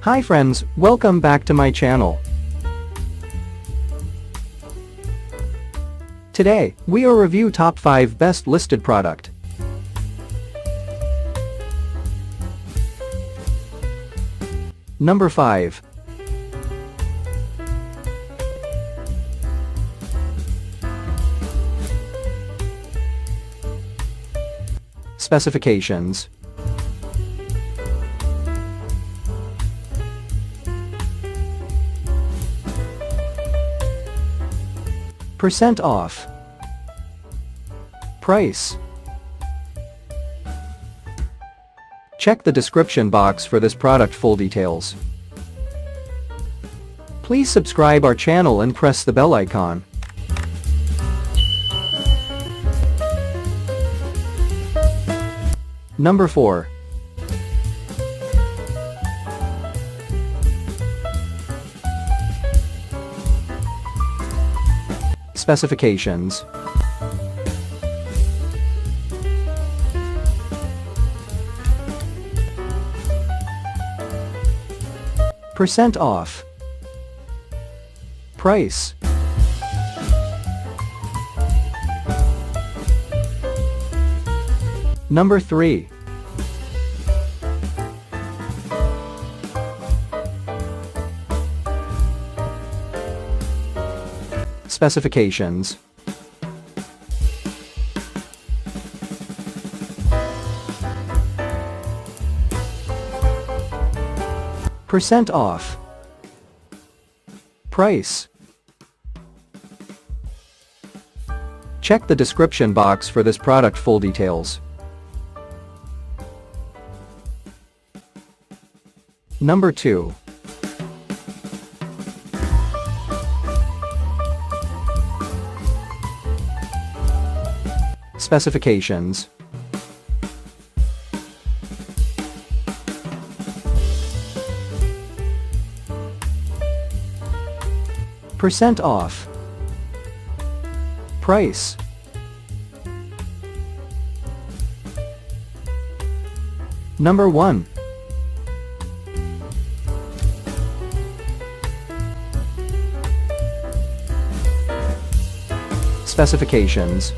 Hi friends, welcome back to my channel. Today, we will review top 5 best listed product. Number 5. Specifications. Percent off. Price. Check the description box for this product full details. Please subscribe our channel and press the bell icon. Number 4. Specifications. Percent off. Price. Number 3. Specifications. Percent off. Price. Check the description box for this product full details. Number 2. Specifications. Percent off. Price. Number 1. Specifications.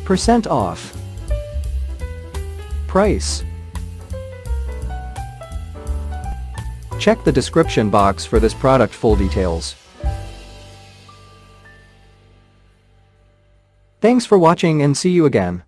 Percent off. Price. Check the description box for this product full details. Thanks for watching and see you again.